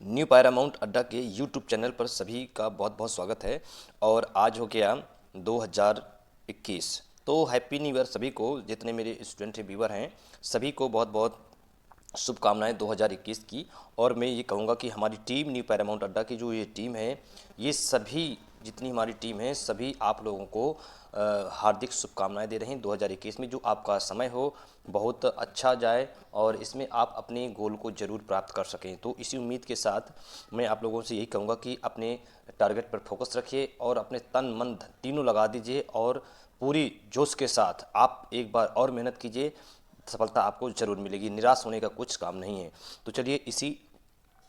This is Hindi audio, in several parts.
न्यू पैरामाउंट अड्डा के यूट्यूब चैनल पर सभी का बहुत बहुत स्वागत है। और आज हो गया 2021। तो हैप्पी न्यू ईयर सभी को, जितने मेरे स्टूडेंट व्यूवर हैं सभी को बहुत बहुत शुभकामनाएं 2021 की। और मैं ये कहूँगा कि हमारी टीम न्यू पैरामाउंट अड्डा की जो ये टीम है, ये सभी जितनी हमारी टीम है सभी आप लोगों को हार्दिक शुभकामनाएं दे रहे हैं। 2021 में जो आपका समय हो बहुत अच्छा जाए और इसमें आप अपने गोल को ज़रूर प्राप्त कर सकें। तो इसी उम्मीद के साथ मैं आप लोगों से यही कहूँगा कि अपने टारगेट पर फोकस रखिए और अपने तन मन धन तीनों लगा दीजिए और पूरी जोश के साथ आप एक बार और मेहनत कीजिए। सफलता आपको ज़रूर मिलेगी, निराश होने का कुछ काम नहीं है। तो चलिए इसी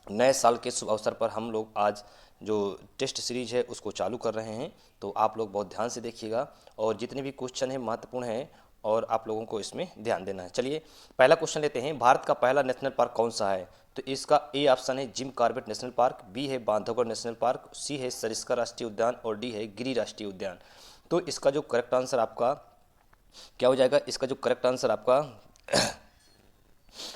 नए साल के शुभ अवसर पर हम लोग आज जो टेस्ट सीरीज है उसको चालू कर रहे हैं। तो आप लोग बहुत ध्यान से देखिएगा और जितने भी क्वेश्चन हैं महत्वपूर्ण हैं और आप लोगों को इसमें ध्यान देना है। चलिए पहला क्वेश्चन लेते हैं। भारत का पहला नेशनल पार्क कौन सा है? तो इसका ए ऑप्शन है Jim Corbett national park, B है बांधवगढ़ नेशनल पार्क, सी है सरिस्का राष्ट्रीय उद्यान और डी है गिरी राष्ट्रीय उद्यान। तो इसका जो करेक्ट आंसर आपका क्या हो जाएगा? इसका जो करेक्ट आंसर आपका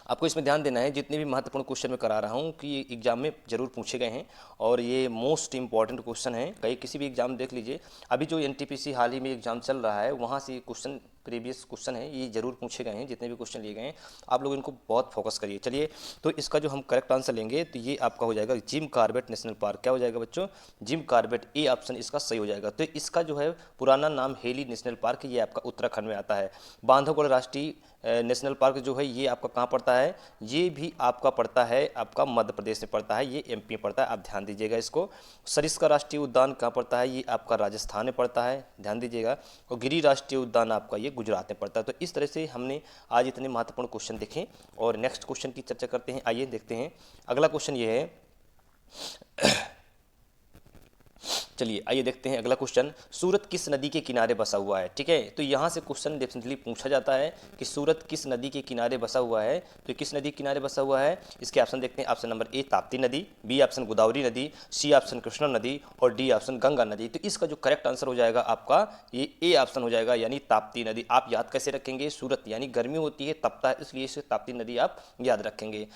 आपको इसमें ध्यान देना है, जितने भी महत्वपूर्ण क्वेश्चन मैं करा रहा हूँ कि ये एग्जाम में जरूर पूछे गए हैं और ये मोस्ट इंपॉर्टेंट क्वेश्चन है। कहीं किसी भी एग्जाम देख लीजिए, अभी जो एनटीपीसी हाल ही में एग्जाम चल रहा है वहाँ से क्वेश्चन प्रीवियस क्वेश्चन है ये जरूर पूछे गए हैं। जितने भी क्वेश्चन लिए गए हैं आप लोग इनको बहुत फोकस करिए। चलिए तो इसका जो हम करेक्ट आंसर लेंगे तो ये आपका हो जाएगा जिम कॉर्बेट नेशनल पार्क। क्या हो जाएगा बच्चों? जिम कॉर्बेट, ए ऑप्शन इसका सही हो जाएगा। तो इसका जो है पुराना नाम हेली नेशनल पार्क, ये आपका उत्तराखंड में आता है। बांधवगढ़ राष्ट्रीय नेशनल पार्क जो है ये आपका कहाँ पड़ता है? ये भी आपका पड़ता है आपका मध्य प्रदेश में पड़ता है, ये एमपी में पड़ता है, आप ध्यान दीजिएगा इसको। सरिस्का राष्ट्रीय उद्यान कहाँ पड़ता है? ये आपका राजस्थान में पड़ता है, ध्यान दीजिएगा। और गिरी राष्ट्रीय उद्यान आपका ये गुजरात में पड़ता है। तो इस तरह से हमने आज इतने महत्वपूर्ण क्वेश्चन देखे और नेक्स्ट क्वेश्चन की चर्चा करते हैं। आइए देखते हैं अगला क्वेश्चन ये है। चलिए आइए देखते हैं अगला क्वेश्चन। सूरत किस नदी के किनारे बसा हुआ है? ठीक है, तो यहाँ से क्वेश्चन डेफिनेटली पूछा जाता है कि सूरत किस नदी के किनारे बसा हुआ है। तो किस नदी के किनारे बसा हुआ है? इसके ऑप्शन देखते हैं। ऑप्शन नंबर ए ताप्ती नदी, बी ऑप्शन गोदावरी नदी, सी ऑप्शन कृष्णा नदी और डी ऑप्शन गंगा नदी। तो इसका जो करेक्ट आंसर हो जाएगा आपका ये ए ऑप्शन हो जाएगा, यानी ताप्ती नदी। आप याद कैसे रखेंगे? सूरत यानी गर्मी होती है तपता है, इसलिए इसे ताप्ती नदी आप याद रखेंगे।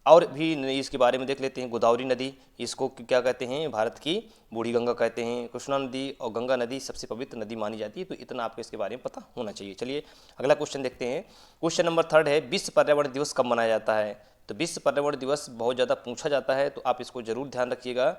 और भी इसके बारे में देख लेते हैं। गोदावरी नदी, इसको क्या कहते हैं? भारत की बूढ़ी गंगा कहते हैं। कृष्णा नदी और गंगा नदी सबसे पवित्र नदी मानी जाती है। तो इतना आपको इसके बारे में पता होना चाहिए। चलिए अगला क्वेश्चन देखते हैं। क्वेश्चन नंबर 3 है, विश्व पर्यावरण दिवस कब मनाया जाता है? तो विश्व पर्यावरण दिवस बहुत ज़्यादा पूछा जाता है, तो आप इसको जरूर ध्यान रखिएगा।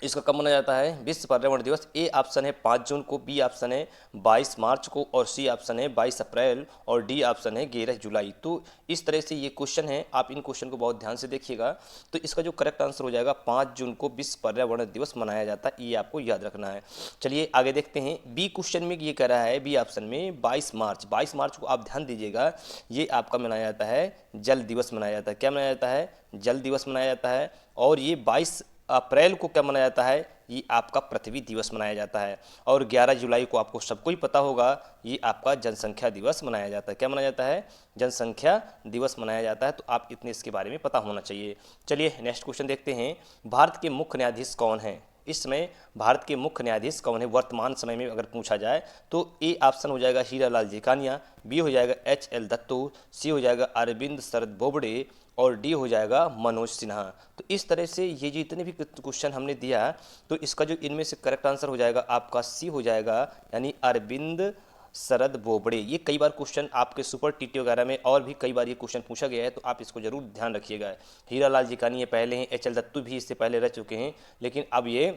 इसका कब मनाया जाता है विश्व पर्यावरण दिवस? ए ऑप्शन है 5 जून को, बी ऑप्शन है 22 मार्च को और सी ऑप्शन है 22 अप्रैल और डी ऑप्शन है 11 जुलाई। तो इस तरह से ये क्वेश्चन है, आप इन क्वेश्चन को बहुत ध्यान से देखिएगा। तो इसका जो करेक्ट आंसर हो जाएगा 5 जून को विश्व पर्यावरण दिवस मनाया जाता है, ये आपको याद रखना है। चलिए आगे देखते हैं। बी क्वेश्चन में ये कह रहा है, बी ऑप्शन में 22 मार्च, 22 मार्च को आप ध्यान दीजिएगा, ये आपका मनाया जाता है जल दिवस मनाया जाता है। क्या मनाया जाता है? जल दिवस मनाया जाता है। और ये 22 अप्रैल को क्या मनाया जाता है? ये आपका पृथ्वी दिवस मनाया जाता है। और 11 जुलाई को आपको सबको ही पता होगा, ये आपका जनसंख्या दिवस मनाया जाता है। क्या मनाया जाता है? जनसंख्या दिवस मनाया जाता है। तो आप इतने इसके बारे में पता होना चाहिए। चलिए नेक्स्ट क्वेश्चन देखते हैं। भारत के मुख्य न्यायाधीश कौन है? इस समय भारत के मुख्य न्यायाधीश कौन है वर्तमान समय में अगर पूछा जाए? तो ए ऑप्शन हो जाएगा हीरालाल जेकानिया, बी हो जाएगा एच.एल. दत्तू, सी हो जाएगा अरविंद शरद बोबडे और डी हो जाएगा मनोज सिन्हा। तो इस तरह से ये जो इतने भी क्वेश्चन हमने दिया, तो इसका जो इनमें से करेक्ट आंसर हो जाएगा आपका सी हो जाएगा, यानी अरविंद शरद बोबड़े। ये कई बार क्वेश्चन आपके सुपर टीटी वगैरह में और भी कई बार ये क्वेश्चन पूछा गया है, तो आप इसको जरूर ध्यान रखिएगा। हीरालाल जीकानी ये पहले हैं, एच.एल. दत्तू भी इससे पहले रह चुके हैं, लेकिन अब ये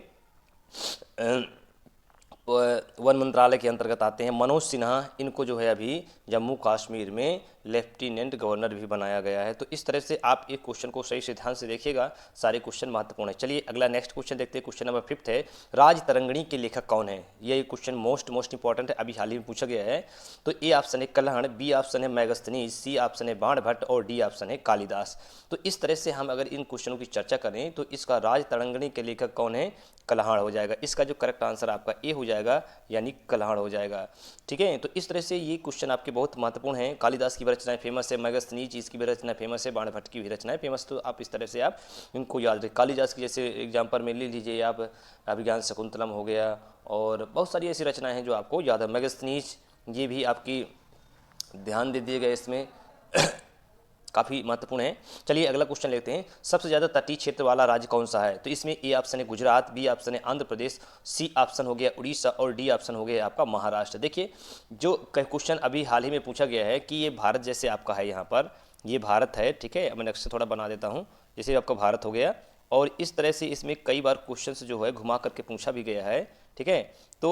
वन मंत्रालय के अंतर्गत आते हैं। मनोज सिन्हा, इनको जो है अभी जम्मू कश्मीर में लेफ्टिनेंट गवर्नर भी बनाया गया है। तो इस तरह से आप एक क्वेश्चन को सही से ध्यान से देखिएगा, सारे क्वेश्चन महत्वपूर्ण है। चलिए अगला नेक्स्ट क्वेश्चन देखते हैं। क्वेश्चन नंबर 5 है, राज तरंगिणी के लेखक कौन है? ये क्वेश्चन मोस्ट इंपॉर्टेंट है, अभी हाल ही में पूछा गया है। तो ए ऑप्शन है कल्हण, बी ऑप्शन है मेगस्थनीज, सी ऑप्शन है बाणभट्ट और डी ऑप्शन है कालिदास। तो इस तरह से हम अगर इन क्वेश्चनों की चर्चा करें तो इसका राज तरंगिणी के लेखक कौन है? कल्हण हो जाएगा। इसका जो करेक्ट आंसर आपका ए हो जाएगा, यानी कल्हण हो जाएगा। ठीक है, तो इस तरह से ये क्वेश्चन आपके बहुत महत्वपूर्ण हैं। कालिदास की भी रचनाएं फेमस है, मेगस्थनीज इसकी भी रचना फेमस है, बाणभट्ट की भी रचनाएं फेमस। तो आप इस तरह से आप इनको याद रखें। कालिदास की जैसे एग्जाम्पल में ले लीजिए आप, अभिज्ञान शकुंतलम हो गया और बहुत सारी ऐसी रचनाएं हैं जो आपको याद है। मेगस्थनीज ये भी आपकी ध्यान दे दिए गए इसमें। काफ़ी महत्वपूर्ण है। चलिए अगला क्वेश्चन लेते हैं, सबसे ज़्यादा तटीय क्षेत्र वाला राज्य कौन सा है? तो इसमें ए ऑप्शन है गुजरात, बी ऑप्शन है आंध्र प्रदेश, सी ऑप्शन हो गया उड़ीसा और डी ऑप्शन हो गया आपका महाराष्ट्र। देखिए जो क्वेश्चन अभी हाल ही में पूछा गया है कि ये भारत जैसे आपका है, यहाँ पर ये भारत है, ठीक है, मैं नक्शा थोड़ा बना देता हूँ, जैसे आपका भारत हो गया, और इस तरह से इसमें कई बार क्वेश्चन जो है घुमा करके पूछा भी गया है, ठीक है। तो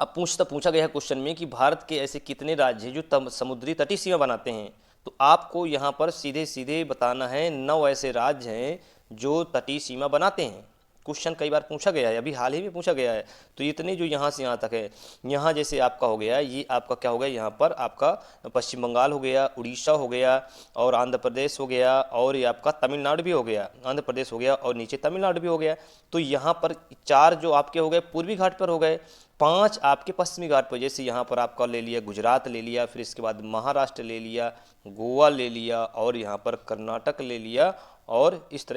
अब पूछा गया है क्वेश्चन में कि भारत के ऐसे कितने राज्य हैं जो समुद्री तटीय सीमा बनाते हैं? तो आपको यहाँ पर सीधे सीधे बताना है 9 ऐसे राज्य हैं जो तटीय सीमा बनाते हैं। क्वेश्चन कई बार पूछा गया है, अभी हाल ही में पूछा गया है। तो इतने जो यहाँ से यहाँ तक है, यहाँ जैसे आपका हो गया, ये आपका क्या हो गया, यहाँ पर आपका पश्चिम बंगाल हो गया, उड़ीसा हो गया और आंध्र प्रदेश हो गया, और ये आपका तमिलनाडु भी हो गया, आंध्र प्रदेश हो गया और नीचे तमिलनाडु भी हो गया। तो यहाँ पर 4 जो आपके हो गए पूर्वी घाट पर हो गए, 5 आपके पश्चिमी घाट पर, जैसे यहाँ पर आपका ले लिया गुजरात ले लिया, फिर इसके बाद महाराष्ट्र ले लिया, गोवा ले लिया और यहाँ पर कर्नाटक ले लिया, और इस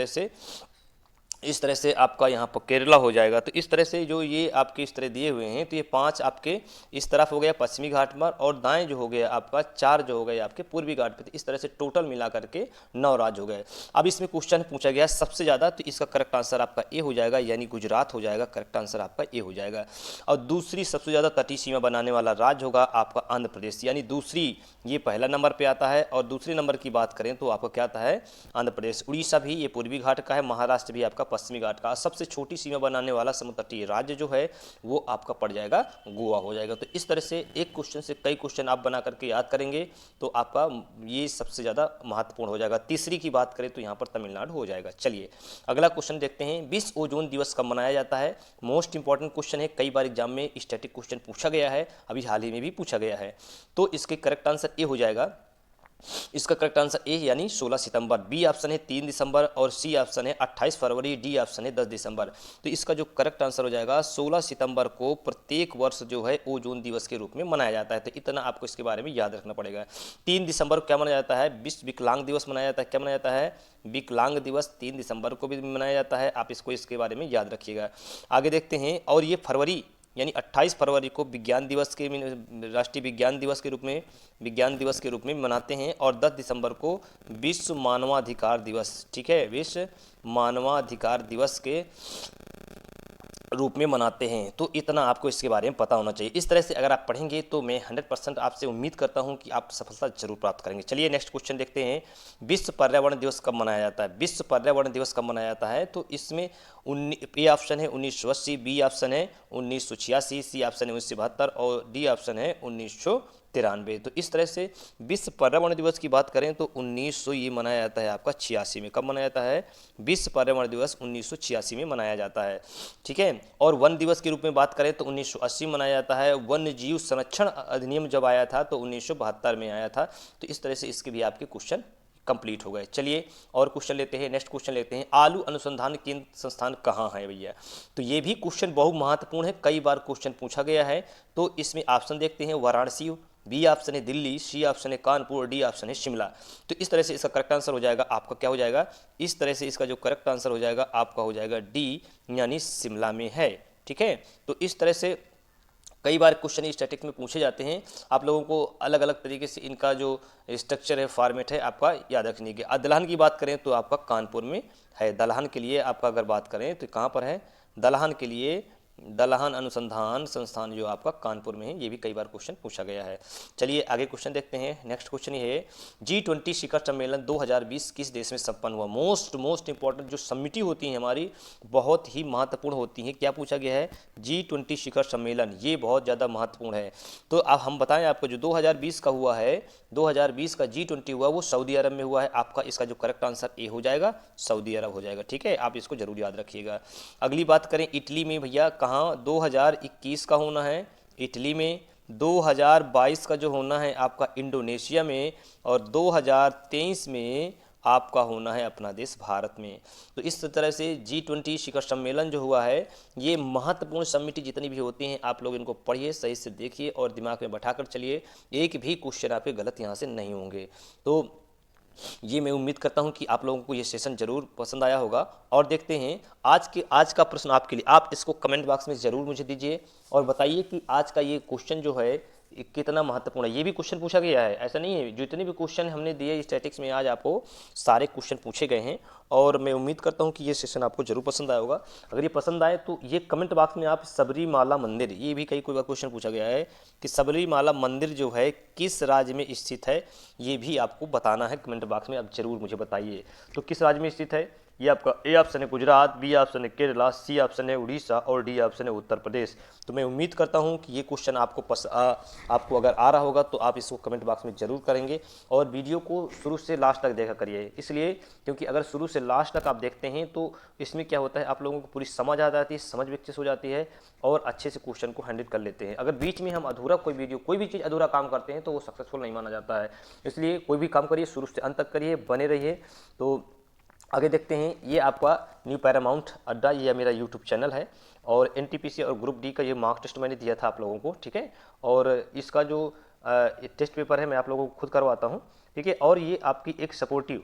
तरह से आपका यहाँ पर केरला हो जाएगा। तो इस तरह से जो ये आपके इस तरह दिए हुए हैं, तो ये 5 आपके इस तरफ हो गया पश्चिमी घाट पर, और दाएं जो हो गया आपका 4 जो हो गए आपके पूर्वी घाट पे। तो इस तरह से टोटल मिला करके 9 राज्य हो गए। अब इसमें क्वेश्चन पूछा गया सबसे ज़्यादा, तो इसका करेक्ट आंसर आपका ए हो जाएगा, यानी गुजरात हो जाएगा, करेक्ट आंसर आपका ए हो जाएगा। और दूसरी सबसे ज़्यादा तटीय सीमा बनाने वाला राज्य होगा आपका आंध्र प्रदेश, यानी दूसरी, ये पहला नंबर पर आता है, और दूसरे नंबर की बात करें तो आपका क्या आता है, आंध्र प्रदेश। उड़ीसा भी ये पूर्वी घाट का है, महाराष्ट्र भी आपका पश्चिमी घाट का। सबसे छोटी सीमा बनाने वाला समुद्र तटीय राज्य जो है वो आपका पड़ जाएगा गोवा हो जाएगा। तो इस तरह से एक क्वेश्चन से कई क्वेश्चन आप बना करके याद करेंगे तो आपका ये सबसे ज़्यादा महत्वपूर्ण हो जाएगा। तीसरी की बात करें तो यहाँ पर तमिलनाडु हो जाएगा। चलिए अगला क्वेश्चन देखते हैं, विश्व ओजोन दिवस कब मनाया जाता है? मोस्ट इंपॉर्टेंट क्वेश्चन है, कई बार एग्जाम में स्टैटिक क्वेश्चन पूछा गया है, अभी हाल ही में भी पूछा गया है। तो इसके करेक्ट आंसर ए हो जाएगा, इसका करेक्ट आंसर ए यानी 16 सितंबर, बी ऑप्शन है 3 दिसंबर और सी ऑप्शन है 28 फरवरी, डी ऑप्शन है 10 दिसंबर। तो इसका जो करेक्ट आंसर हो जाएगा 16 सितंबर को प्रत्येक वर्ष जो है ओजोन दिवस के रूप में मनाया जाता है। तो इतना आपको इसके बारे में याद रखना पड़ेगा। 3 दिसंबर को क्या मनाया जाता है? विश्व विकलांग दिवस मनाया जाता है। क्या मनाया जाता है? विकलांग दिवस 3 दिसंबर को भी मनाया जाता है। आप इसके बारे में याद रखिएगा। आगे देखते हैं, और ये फरवरी यानी 28 फरवरी को विज्ञान दिवस के राष्ट्रीय विज्ञान दिवस के रूप में मनाते हैं, और 10 दिसंबर को विश्व मानवाधिकार दिवस, ठीक है, विश्व मानवाधिकार दिवस के रूप में मनाते हैं। तो इतना आपको इसके बारे में पता होना चाहिए। इस तरह से अगर आप पढ़ेंगे तो मैं 100% आपसे उम्मीद करता हूं कि आप सफलता जरूर प्राप्त करेंगे। चलिए नेक्स्ट क्वेश्चन देखते हैं, विश्व पर्यावरण दिवस कब मनाया जाता है? विश्व पर्यावरण दिवस कब मनाया जाता है? तो इसमें ए ऑप्शन है 1980, बी ऑप्शन है 1986, सी ऑप्शन है 1972 और डी ऑप्शन है 1993। तो इस तरह से विश्व पर्यावरण दिवस की बात करें तो 1900 ये मनाया जाता है आपका 86 में। कब मनाया जाता है? विश्व पर्यावरण दिवस 1986 में मनाया जाता है, ठीक है। और वन दिवस के रूप में बात करें तो 1980 मनाया जाता है। वन्य जीव संरक्षण अधिनियम जब आया था तो 1972 में आया था। तो इस तरह से इसके भी आपके क्वेश्चन कंप्लीट हो गए। चलिए और क्वेश्चन लेते हैं, नेक्स्ट क्वेश्चन लेते हैं, आलू अनुसंधान केंद्र संस्थान कहाँ है भैया? तो ये भी क्वेश्चन बहुत महत्वपूर्ण है, कई बार क्वेश्चन पूछा गया है। तो इसमें ऑप्शन देखते हैं, वाराणसी, बी ऑप्शन है दिल्ली, सी ऑप्शन है कानपुर, डी ऑप्शन है शिमला। तो इस तरह से इसका करेक्ट आंसर हो जाएगा आपका क्या हो जाएगा? इस तरह से इसका जो करेक्ट आंसर हो जाएगा आपका हो जाएगा डी, यानी शिमला में है, ठीक है। तो इस तरह से कई बार क्वेश्चन स्टैटिक में पूछे जाते हैं, आप लोगों को अलग अलग तरीके से इनका जो स्ट्रक्चर है, फॉर्मेट है, आपका याद रखने की। दलहन की बात करें तो आपका कानपुर में है। दलहन के लिए आपका अगर बात करें तो कहाँ पर है? दलहन के लिए दलहन अनुसंधान संस्थान जो आपका कानपुर में है। ये भी कई बार क्वेश्चन पूछा गया है। चलिए आगे क्वेश्चन देखते हैं। नेक्स्ट क्वेश्चन ये है, G20 शिखर सम्मेलन 2020 किस देश में संपन्न हुआ? मोस्ट इंपॉर्टेंट जो समिति होती हैं हमारी, बहुत ही महत्वपूर्ण होती हैं। क्या पूछा गया है? G20 शिखर सम्मेलन, ये बहुत ज़्यादा महत्वपूर्ण है। तो अब हम बताएं आपको, जो 2020 का हुआ है, 2020 का G20 हुआ वो सऊदी अरब में हुआ है। आपका इसका जो करेक्ट आंसर ए हो जाएगा, सऊदी अरब हो जाएगा, ठीक है। आप इसको जरूर याद रखिएगा। अगली बात करें इटली में भैया, कहाँ 2021 का होना है? इटली में। 2022 का जो होना है आपका इंडोनेशिया में, और 2023 में आपका होना है अपना देश भारत में। तो इस तरह से G20 शिखर सम्मेलन जो हुआ है, ये महत्वपूर्ण समिति जितनी भी होती हैं, आप लोग इनको पढ़िए, सही से देखिए और दिमाग में बैठा कर चलिए। एक भी क्वेश्चन आपके गलत यहाँ से नहीं होंगे। तो ये मैं उम्मीद करता हूं कि आप लोगों को ये सेशन जरूर पसंद आया होगा। और देखते हैं आज का प्रश्न आपके लिए, आप इसको कमेंट बॉक्स में ज़रूर मुझे दीजिए और बताइए कि आज का ये क्वेश्चन जो है कितना महत्वपूर्ण है, ये भी क्वेश्चन पूछा गया है। ऐसा नहीं है, जितने भी क्वेश्चन हमने दिए स्टैटिक्स में आज आपको सारे क्वेश्चन पूछे गए हैं। और मैं उम्मीद करता हूँ कि ये सेशन आपको जरूर पसंद आया होगा। अगर ये पसंद आए तो ये कमेंट बॉक्स में आप सबरीमाला मंदिर, ये भी कई कोई बार क्वेश्चन पूछा गया है कि सबरीमाला मंदिर जो है किस राज्य में स्थित है, ये भी आपको बताना है कमेंट बॉक्स में। आप जरूर मुझे बताइए तो किस राज्य में स्थित है। ये आपका ए ऑप्शन है गुजरात, बी ऑप्शन है केरला, सी ऑप्शन है उड़ीसा और डी ऑप्शन है उत्तर प्रदेश। तो मैं उम्मीद करता हूँ कि ये क्वेश्चन आपको अगर आ रहा होगा तो आप इसको कमेंट बॉक्स में जरूर करेंगे। और वीडियो को शुरू से लास्ट तक देखा करिए, इसलिए क्योंकि अगर शुरू से लास्ट तक आप देखते हैं तो इसमें क्या होता है, आप लोगों को पूरी समझ आ जाती है, समझ विकसित हो जाती है और अच्छे से क्वेश्चन को हैंडल कर लेते हैं। अगर बीच में हम अधूरा कोई वीडियो, कोई भी चीज़ अधूरा काम करते हैं तो वो सक्सेसफुल नहीं माना जाता है। इसलिए कोई भी काम करिए शुरू से अंत तक करिए, बने रहिए। तो आगे देखते हैं, ये आपका न्यू पैरामाउंट अड्डा, ये मेरा यूट्यूब चैनल है और एनटीपीसी और ग्रुप डी का ये मार्क टेस्ट मैंने दिया था आप लोगों को, ठीक है। और इसका जो टेस्ट पेपर है मैं आप लोगों को खुद करवाता हूँ, ठीक है। और ये आपकी एक सपोर्टिव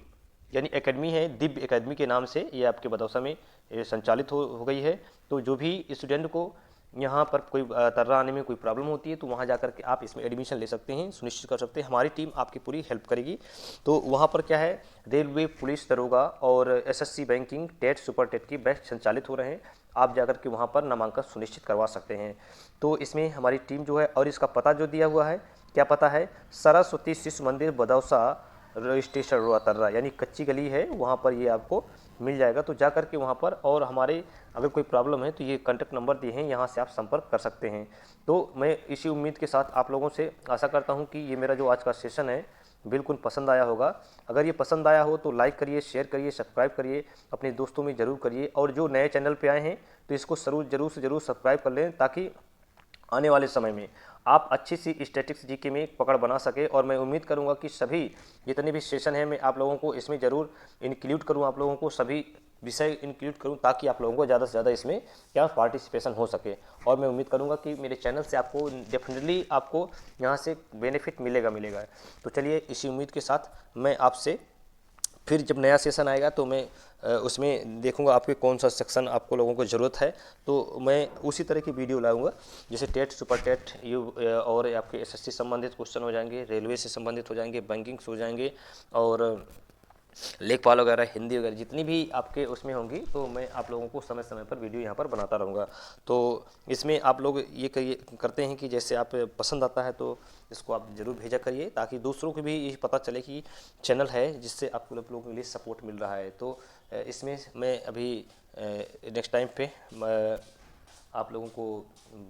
यानी एकेडमी है, दिव्य एकेडमी के नाम से ये आपके बदौसा में संचालित हो गई है। तो जो भी स्टूडेंट को यहाँ पर कोई तर्रा आने में कोई प्रॉब्लम होती है तो वहाँ जाकर के आप इसमें एडमिशन ले सकते हैं, सुनिश्चित कर सकते हैं। हमारी टीम आपकी पूरी हेल्प करेगी। तो वहाँ पर क्या है, रेलवे, पुलिस दरोगा और SSC, banking, TET, super TET की बैच संचालित हो रहे हैं। आप जाकर के वहाँ पर नामांकन सुनिश्चित करवा सकते हैं। तो इसमें हमारी टीम जो है, और इसका पता जो दिया हुआ है, क्या पता है, सरस्वती शिशु मंदिर बदौसा स्टेशन रोहतर्रा, यानी कच्ची गली है, वहाँ पर ये आपको मिल जाएगा। तो जा करके वहाँ पर, और हमारे अगर कोई प्रॉब्लम है तो ये कॉन्टैक्ट नंबर दिए हैं, यहाँ से आप संपर्क कर सकते हैं। तो मैं इसी उम्मीद के साथ आप लोगों से आशा करता हूँ कि ये मेरा जो आज का सेशन है बिल्कुल पसंद आया होगा। अगर ये पसंद आया हो तो लाइक करिए, शेयर करिए, सब्सक्राइब करिए, अपने दोस्तों में ज़रूर करिए। और जो नए चैनल पे आए हैं तो इसको जरूर से ज़रूर सब्सक्राइब कर लें, ताकि आने वाले समय में आप अच्छी सी स्टैटिक्स जीके में पकड़ बना सके। और मैं उम्मीद करूंगा कि सभी जितने भी सेशन हैं मैं आप लोगों को इसमें ज़रूर इंक्लूड करूं, आप लोगों को सभी विषय इंक्लूड करूं, ताकि आप लोगों को ज़्यादा से ज़्यादा इसमें क्या पार्टिसिपेशन हो सके। और मैं उम्मीद करूंगा कि मेरे चैनल से आपको डेफिनेटली आपको यहाँ से बेनिफिट मिलेगा। तो चलिए, इसी उम्मीद के साथ मैं आपसे फिर जब नया सेशन आएगा तो मैं उसमें देखूंगा आपके कौन सा सेक्शन आपको लोगों को ज़रूरत है, तो मैं उसी तरह की वीडियो लाऊंगा। जैसे टेट, सुपर टेट, और आपके एसएससी संबंधित क्वेश्चन हो जाएंगे, रेलवे से संबंधित हो जाएंगे, बैंकिंग से हो जाएंगे, और लेखपाल वगैरह, हिंदी वगैरह जितनी भी आपके उसमें होंगी, तो मैं आप लोगों को समय समय पर वीडियो यहाँ पर बनाता रहूँगा। तो इसमें आप लोग ये करते हैं कि जैसे आप पसंद आता है तो इसको आप ज़रूर भेजा करिए, ताकि दूसरों को भी ये पता चले कि चैनल है जिससे आपको लोगों के लिए सपोर्ट मिल रहा है। तो इसमें मैं अभी नेक्स्ट टाइम पे आप लोगों को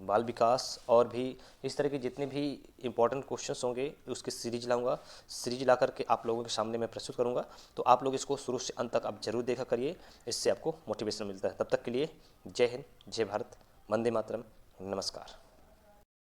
बाल विकास और भी इस तरह के जितने भी इम्पोर्टेंट क्वेश्चंस होंगे उसकी सीरीज लाऊंगा। सीरीज ला करके आप लोगों के सामने मैं प्रस्तुत करूंगा। तो आप लोग इसको शुरू से अंत तक आप जरूर देखा करिए, इससे आपको मोटिवेशन मिलता है। तब तक के लिए जय हिंद, जय भारत, वंदे मातरम, नमस्कार।